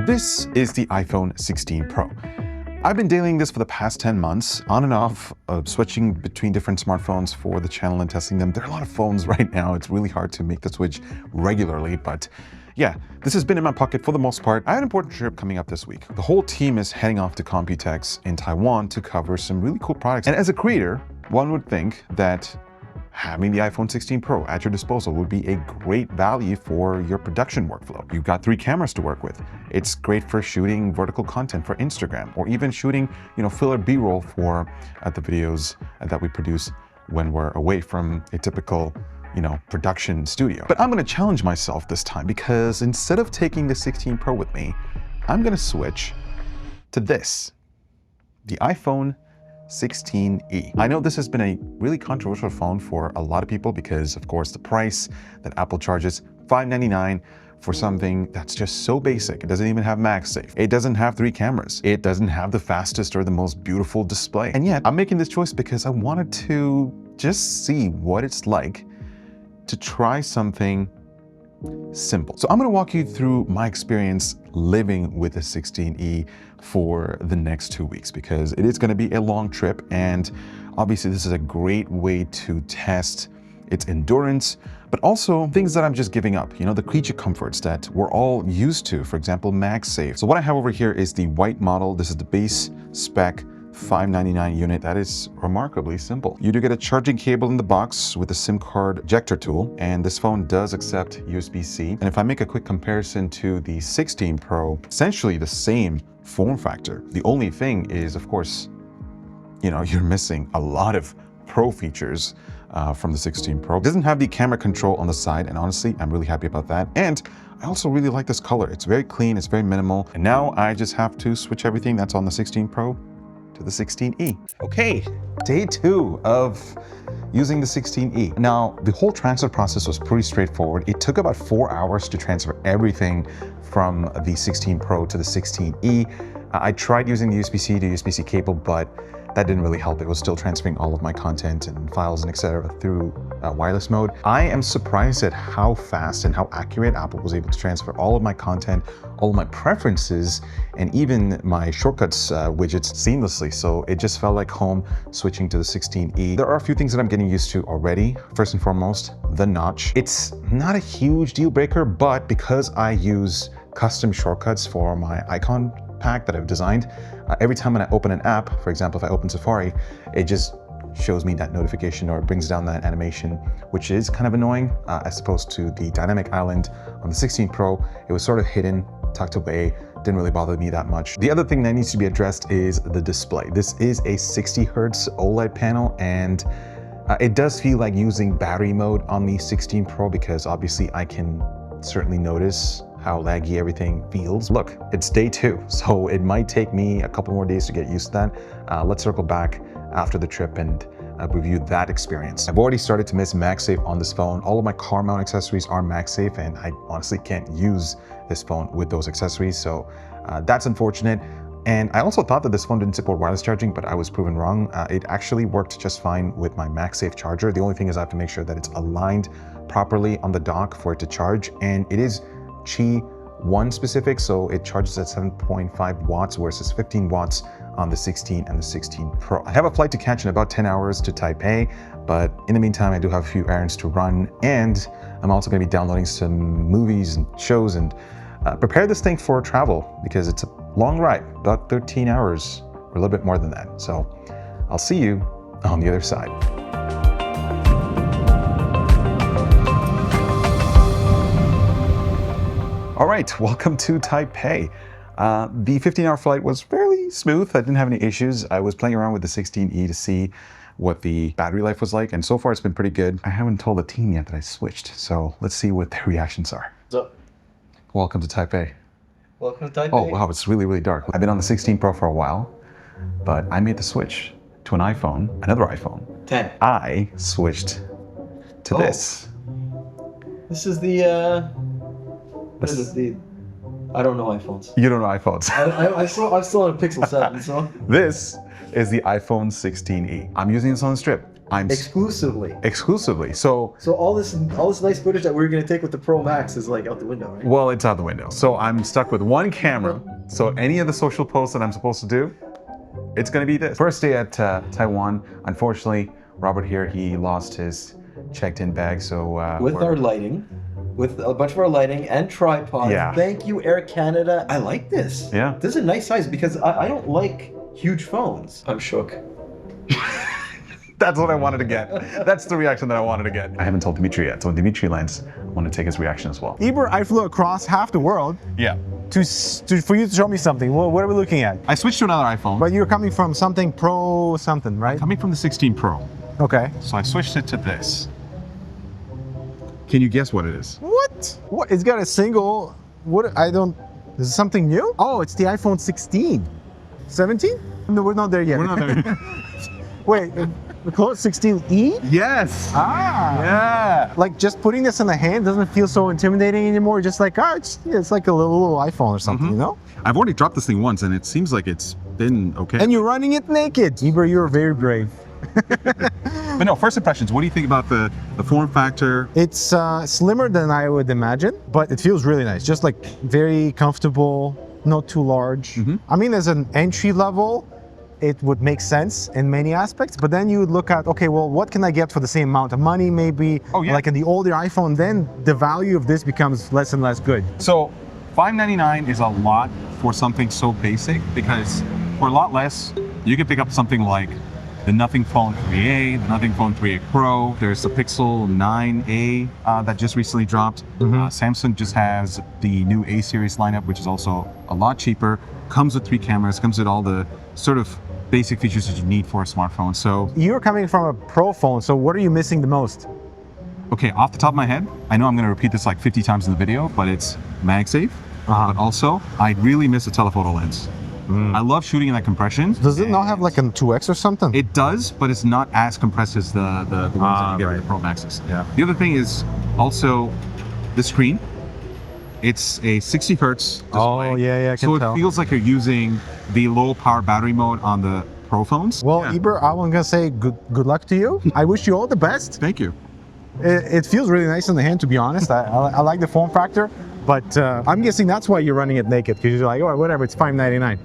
This is the iPhone 16 Pro. I've been dealing this for the past 10 months, on and off, switching between different smartphones for the channel and testing them. There are a lot of phones right now. It's really hard to make the switch regularly, but yeah, this has been in my pocket for the most part. I have an important trip coming up this week. The whole team is heading off to Computex in Taiwan to cover some really cool products. And as a creator, one would think that having the iPhone 16 Pro at your disposal would be a great value for your production workflow. You've got 3 cameras to work with. It's great for shooting vertical content for Instagram, or even shooting, filler B-roll for the videos that we produce when we're away from a typical, production studio. But I'm gonna challenge myself this time, because instead of taking the 16 Pro with me, I'm gonna switch to this, the iPhone 16e. I know this has been a really controversial phone for a lot of people because, of course, the price that Apple charges, $599 for something that's just so basic. It doesn't even have MagSafe. It doesn't have 3 cameras. It doesn't have the fastest or the most beautiful display. And yet, I'm making this choice because I wanted to just see what it's like to try something simple. So I'm gonna walk you through my experience living with the 16e for the next 2 weeks, because it is gonna be a long trip, and obviously this is a great way to test its endurance, but also things that I'm just giving up, the creature comforts that we're all used to, for example, MagSafe. So what I have over here is the white model. This is the base spec $599 unit. That is remarkably simple. You do get a charging cable in the box with a SIM card ejector tool, and this phone does accept USB-C. And if I make a quick comparison to the 16 Pro, essentially the same form factor. The only thing is, of course, you're missing a lot of Pro features from the 16 Pro. It doesn't have the camera control on the side, and honestly, I'm really happy about that. And I also really like this color. It's very clean, it's very minimal. And now I just have to switch everything that's on the 16 Pro to the 16e. Okay, day 2 of using the 16e. Now, the whole transfer process was pretty straightforward. It took about 4 hours to transfer everything from the 16 Pro to the 16e. I tried using the USB-C to USB-C cable, but that didn't really help. It was still transferring all of my content and files and etc. through wireless mode. I am surprised at how fast and how accurate Apple was able to transfer all of my content, all of my preferences, and even my shortcuts widgets seamlessly. So it just felt like home switching to the 16e. There are a few things that I'm getting used to already. First and foremost, the notch. It's not a huge deal breaker, but because I use custom shortcuts for my icon pack that I've designed, every time when I open an app, for example, if I open Safari, it just shows me that notification or brings down that animation, which is kind of annoying as opposed to the dynamic island on the 16 Pro. It was sort of hidden, tucked away, didn't really bother me that much. The other thing that needs to be addressed is the display. This is a 60 Hertz OLED panel, and it does feel like using battery mode on the 16 Pro, because obviously I can certainly notice how laggy everything feels. Look, it's day 2, so it might take me a couple more days to get used to that. Let's circle back after the trip and review that experience. I've already started to miss MagSafe on this phone. All of my car mount accessories are MagSafe, and I honestly can't use this phone with those accessories, so that's unfortunate. And I also thought that this phone didn't support wireless charging, but I was proven wrong. It actually worked just fine with my MagSafe charger. The only thing is I have to make sure that it's aligned properly on the dock for it to charge, and it is Qi 1 specific, so it charges at 7.5 watts versus 15 watts on the 16 and the 16 Pro. I have a flight to catch in about 10 hours to Taipei, but in the meantime, I do have a few errands to run, and I'm also going to be downloading some movies and shows and prepare this thing for travel, because it's a long ride, about 13 hours or a little bit more than that. So I'll see you on the other side. All right, welcome to Taipei. The 15-hour flight was fairly smooth. I didn't have any issues. I was playing around with the 16e to see what the battery life was like, and so far it's been pretty good. I haven't told the team yet that I switched, so let's see what their reactions are. What's up? Welcome to Taipei. Welcome to Taipei. Oh wow, it's really, really dark. I've been on the 16 Pro for a while, but I made the switch to an iPhone, another iPhone. 10. I switched to this. This is the, what is it? I don't know iPhones. You don't know iPhones. I'm still on a Pixel 7, so. This is the iPhone 16e. I'm using this on the strip. I'm exclusively. exclusively. So all this nice footage that we're gonna take with the Pro Max is like out the window, right? well, it's out the window. So I'm stuck with one camera. So any of the social posts that I'm supposed to do, it's gonna be this. First day at Taiwan. Unfortunately, Robert here, he lost his checked-in bag. So with our lighting, with a bunch of our lighting and tripods. Yeah. Thank you, Air Canada. I like this. Yeah. This is a nice size because I don't like huge phones. I'm shook. That's what I wanted to get. That's the reaction that I wanted to get. I haven't told Dimitri yet. So when Dimitri lands, I want to take his reaction as well. Eber, I flew across half the world Yeah. for you to show me something. What are we looking at? I switched to another iPhone. But you're coming from something Pro something, right? Coming from the 16 Pro. Okay. So I switched it to this. Can you guess what it is? What? What? It's got a single. What? I don't. Is it something new? Oh, it's the iPhone 16. 17? No, we're not there yet. We're not there. Wait, the close 16E? Yes. Ah. Yeah. Like just putting this in the hand doesn't feel so intimidating anymore. Just like, it's like a little iPhone or something, you know? I've already dropped this thing once and it seems like it's been okay. And you're running it naked. Eber, you're very brave. But no, first impressions, what do you think about the form factor? It's slimmer than I would imagine, but it feels really nice. Just like very comfortable, not too large. I mean, as an entry level, it would make sense in many aspects, but then you would look at, okay, well, what can I get for the same amount of money? Maybe like in the older iPhone, then the value of this becomes less and less good. So $599 is a lot for something so basic because for a lot less, you can pick up something like the Nothing Phone 3a, the Nothing Phone 3a Pro. There's the Pixel 9a that just recently dropped. Samsung just has the new A series lineup, which is also a lot cheaper. Comes with 3 cameras, comes with all the sort of basic features that you need for a smartphone. So you're coming from a Pro phone, so what are you missing the most? Okay, off the top of my head, I know I'm gonna repeat this like 50 times in the video, but it's MagSafe. But also, I really miss a telephoto lens. I love shooting in that compression. Does it not have like a 2x or something? It does, but it's not as compressed as the ones that you get with the Pro Maxes. Yeah. The other thing is also the screen. It's a 60 hertz display. Oh, yeah, I can tell. So it feels like you're using the low power battery mode on the Pro phones. Well, Eber, I was gonna say good luck to you. I wish you all the best. Thank you. It feels really nice in the hand, to be honest. I like the form factor, but I'm guessing that's why you're running it naked, because you're like, oh, whatever, it's $599.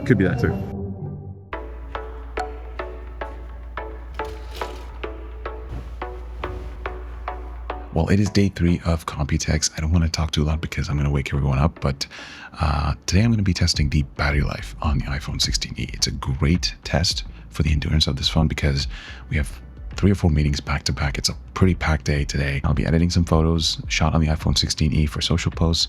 Could be that too. Well, it is day 3 of Computex. I don't want to talk too loud because I'm going to wake everyone up, but today I'm going to be testing the battery life on the iPhone 16e. It's a great test for the endurance of this phone because we have 3 or 4 meetings back to back. It's a pretty packed day today. I'll be editing some photos shot on the iPhone 16e for social posts,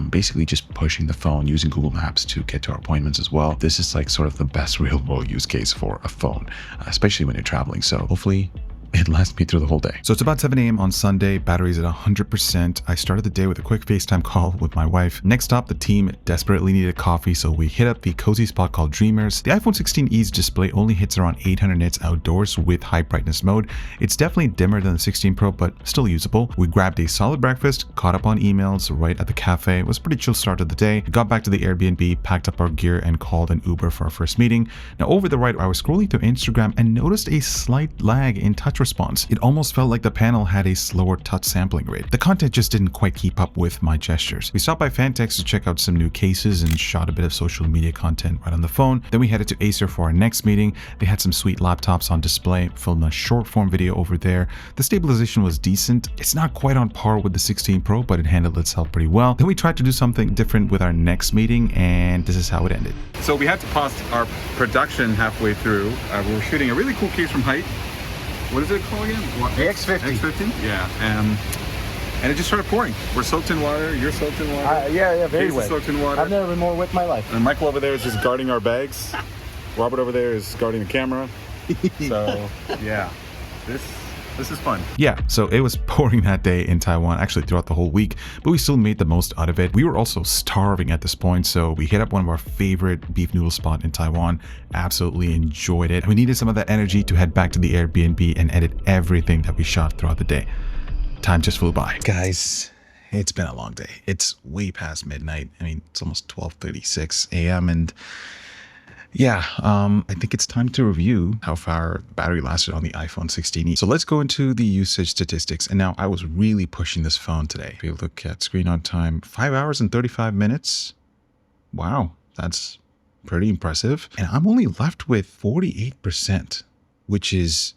basically just pushing the phone using Google Maps to get to our appointments as well. This is like sort of the best real world use case for a phone, especially when you're traveling. So hopefully it lasts me through the whole day. So it's about 7 a.m. on Sunday, battery's at 100%. I started the day with a quick FaceTime call with my wife. Next up, the team desperately needed coffee, so we hit up the cozy spot called Dreamers. The iPhone 16e's display only hits around 800 nits outdoors with high brightness mode. It's definitely dimmer than the 16 Pro, but still usable. We grabbed a solid breakfast, caught up on emails right at the cafe. It was a pretty chill start to the day. We got back to the Airbnb, packed up our gear, and called an Uber for our first meeting. Now over the right, I was scrolling through Instagram and noticed a slight lag in touch response. It almost felt like the panel had a slower touch sampling rate. The content just didn't quite keep up with my gestures. We stopped by Fantex to check out some new cases and shot a bit of social media content right on the phone. Then we headed to Acer for our next meeting. They had some sweet laptops on display, filmed a short form video over there. The stabilization was decent. It's not quite on par with the 16 Pro, but it handled itself pretty well. Then we tried to do something different with our next meeting, and this is how it ended. So we had to pause our production halfway through. We were shooting a really cool case from Height. What is it called again? The X50. X50? Yeah. And it just started pouring. We're soaked in water. You're soaked in water. Yeah, very Case is wet. soaked in water. I've never been more wet in my life. And Michael over there is just guarding our bags. Robert over there is guarding the camera. So, yeah. This is fun. Yeah, so it was pouring that day in Taiwan, actually throughout the whole week, but we still made the most out of it. We were also starving at this point, so we hit up one of our favorite beef noodle spot in Taiwan. Absolutely enjoyed it. We needed some of that energy to head back to the Airbnb and edit everything that we shot throughout the day. Time just flew by. Guys, it's been a long day. It's way past midnight. I mean, it's almost 12:36 a.m. and Yeah, I think it's time to review how far battery lasted on the iPhone 16e. So let's go into the usage statistics. And now I was really pushing this phone today. If you look at screen on time, 5 hours and 35 minutes. Wow, that's pretty impressive. And I'm only left with 48%, which is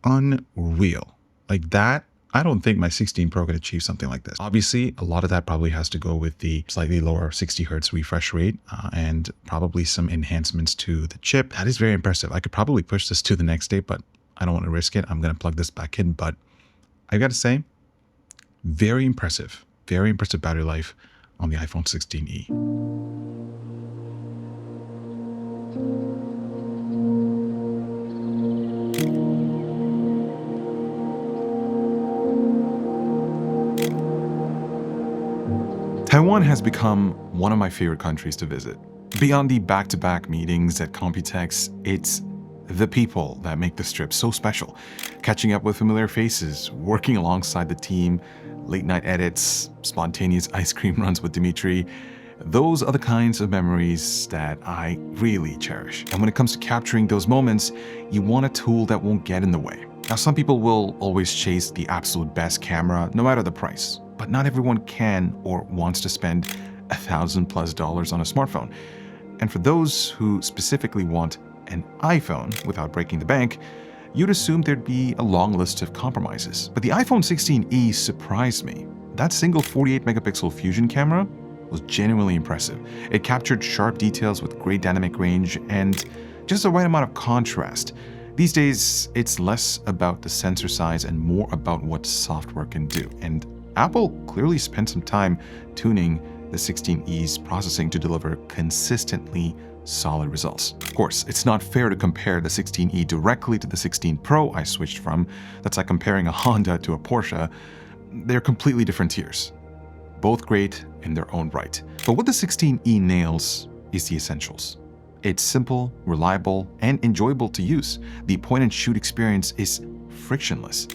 unreal. Like that, I don't think my 16 Pro can achieve something like this. Obviously, a lot of that probably has to go with the slightly lower 60 hertz refresh rate and probably some enhancements to the chip. That is very impressive. I could probably push this to the next day, but I don't want to risk it. I'm going to plug this back in, but I got to say, very impressive battery life on the iPhone 16e. Taiwan has become one of my favorite countries to visit. Beyond the back-to-back meetings at Computex, it's the people that make this trip so special. Catching up with familiar faces, working alongside the team, late-night edits, spontaneous ice cream runs with Dimitri. Those are the kinds of memories that I really cherish. And when it comes to capturing those moments, you want a tool that won't get in the way. Now, some people will always chase the absolute best camera, no matter the price. But not everyone can or wants to spend $1,000+ on a smartphone. And for those who specifically want an iPhone without breaking the bank, you'd assume there'd be a long list of compromises. But the iPhone 16e surprised me. That single 48 megapixel Fusion camera was genuinely impressive. It captured sharp details with great dynamic range and just the right amount of contrast. These days, it's less about the sensor size and more about what software can do. And Apple clearly spent some time tuning the 16e's processing to deliver consistently solid results. Of course, it's not fair to compare the 16e directly to the 16 Pro I switched from. That's like comparing a Honda to a Porsche. They're completely different tiers. Both great in their own right. But what the 16e nails is the essentials. It's simple, reliable, and enjoyable to use. The point-and-shoot experience is frictionless.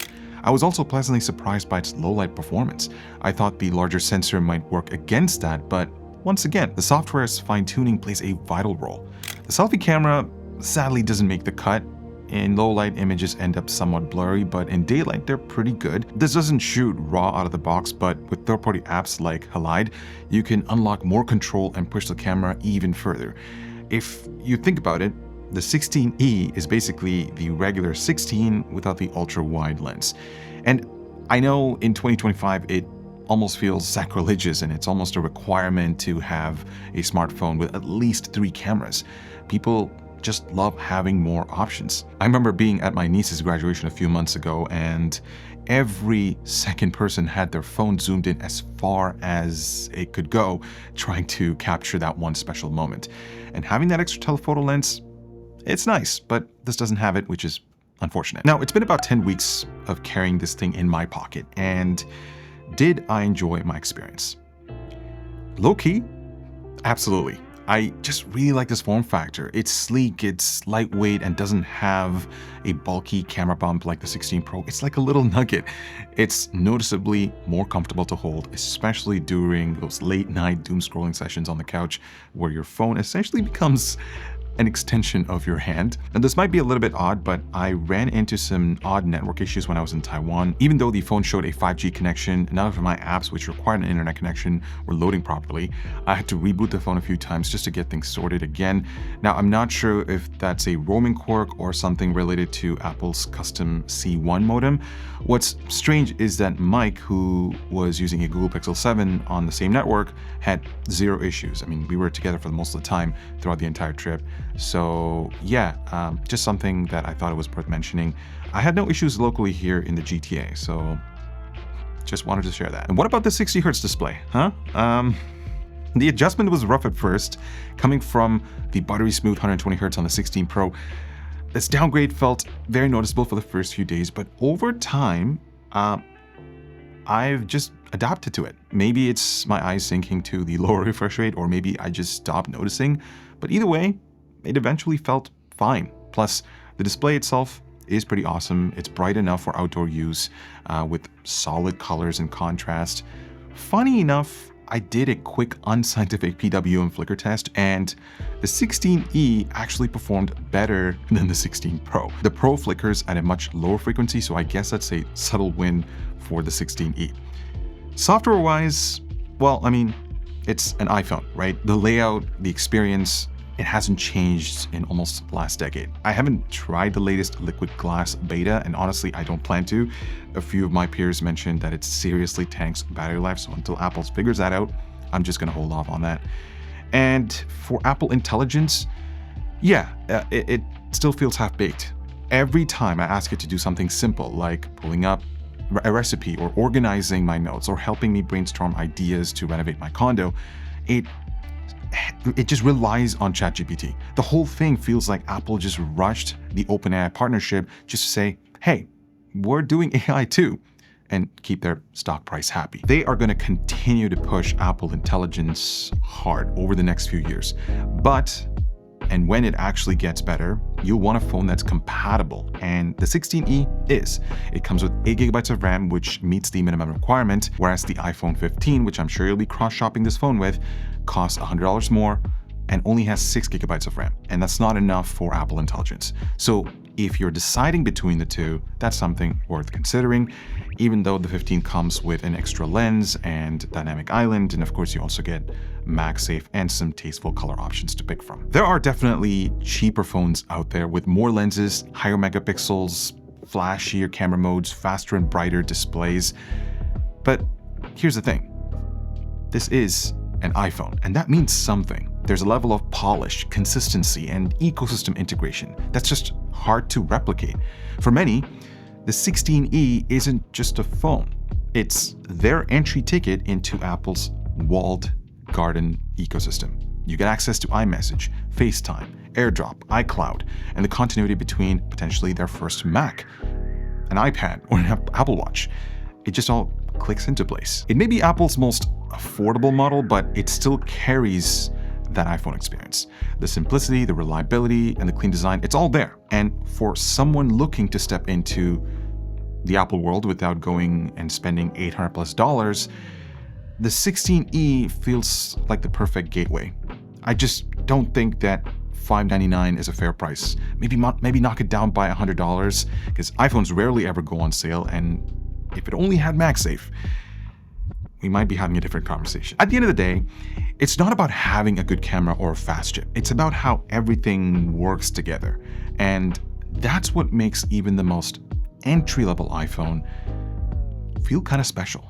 I was also pleasantly surprised by its low-light performance. I thought the larger sensor might work against that, but once again, the software's fine-tuning plays a vital role. The selfie camera sadly doesn't make the cut. In low-light, images end up somewhat blurry, but in daylight, they're pretty good. This doesn't shoot raw out of the box, but with third-party apps like Halide, you can unlock more control and push the camera even further. If you think about it, the 16e is basically the regular 16 without the ultra-wide lens. And I know in 2025 it almost feels sacrilegious and it's almost a requirement to have a smartphone with at least 3 cameras. People just love having more options. I remember being at my niece's graduation a few months ago and every second person had their phone zoomed in as far as it could go, trying to capture that one special moment. And having that extra telephoto lens, it's nice, but this doesn't have it, which is unfortunate. Now, it's been about 10 weeks of carrying this thing in my pocket, and did I enjoy my experience? Low-key, absolutely. I just really like this form factor. It's sleek, it's lightweight, and doesn't have a bulky camera bump like the 16 Pro. It's like a little nugget. It's noticeably more comfortable to hold, especially during those late-night doom scrolling sessions on the couch where your phone essentially becomes an extension of your hand. And this might be a little bit odd, but I ran into some odd network issues when I was in Taiwan. Even though the phone showed a 5G connection, none of my apps which required an internet connection were loading properly. I had to reboot the phone a few times just to get things sorted again. Now, I'm not sure if that's a roaming quirk or something related to Apple's custom C1 modem. What's strange is that Mike, who was using a Google Pixel 7 on the same network, had 0 issues. I mean, we were together for most of the time throughout the entire trip. So yeah, just something that I thought it was worth mentioning. I had no issues locally here in the GTA, so just wanted to share that. And what about the 60 hertz display, huh? The adjustment was rough at first, coming from the buttery smooth 120 hertz on the 16 Pro. This downgrade felt very noticeable for the first few days, but over time, I've just adapted to it. Maybe it's my eyes syncing to the lower refresh rate, or maybe I just stopped noticing, but either way, it eventually felt fine. Plus, the display itself is pretty awesome. It's bright enough for outdoor use with solid colors and contrast. Funny enough, I did a quick unscientific PWM flicker test, and the 16E actually performed better than the 16 Pro. The Pro flickers at a much lower frequency, so I guess that's a subtle win for the 16E. Software-wise, well, I mean, it's an iPhone, right? The layout, the experience, it hasn't changed in almost the last decade. I haven't tried the latest liquid glass beta, and honestly, I don't plan to. A few of my peers mentioned that it seriously tanks battery life, so until Apple figures that out, I'm just gonna hold off on that. And for Apple Intelligence, yeah, it still feels half-baked. Every time I ask it to do something simple, like pulling up a recipe or organizing my notes or helping me brainstorm ideas to renovate my condo, it just relies on ChatGPT. The whole thing feels like Apple just rushed the OpenAI partnership just to say, hey, we're doing AI too, and keep their stock price happy. They are going to continue to push Apple Intelligence hard over the next few years. But, and when it actually gets better, you'll want a phone that's compatible, and the 16E is. It comes with 8 GB of RAM, which meets the minimum requirement, whereas the iPhone 15, which I'm sure you'll be cross-shopping this phone with, costs $100 more and only has 6 GB of RAM, and that's not enough for Apple Intelligence. So if you're deciding between the two, that's something worth considering, even though the 15 comes with an extra lens and dynamic island, and of course you also get MagSafe and some tasteful color options to pick from. There are definitely cheaper phones out there with more lenses, higher megapixels, flashier camera modes, faster and brighter displays. But here's the thing, this is an iPhone, and that means something. There's a level of polish, consistency, and ecosystem integration that's just hard to replicate. For many, the 16E isn't just a phone. It's their entry ticket into Apple's walled garden ecosystem. You get access to iMessage, FaceTime, AirDrop, iCloud, and the continuity between potentially their first Mac, an iPad, or an Apple Watch. It just all clicks into place. It may be Apple's most affordable model, but it still carries that iPhone experience. The simplicity, the reliability, and the clean design, it's all there. And for someone looking to step into the Apple world without going and spending $800+, the 16E feels like the perfect gateway. I just don't think that $599 is a fair price. Maybe knock it down by $100, because iPhones rarely ever go on sale, and if it only had MagSafe, we might be having a different conversation. At the end of the day, it's not about having a good camera or a fast chip. It's about how everything works together. And that's what makes even the most entry-level iPhone feel kind of special.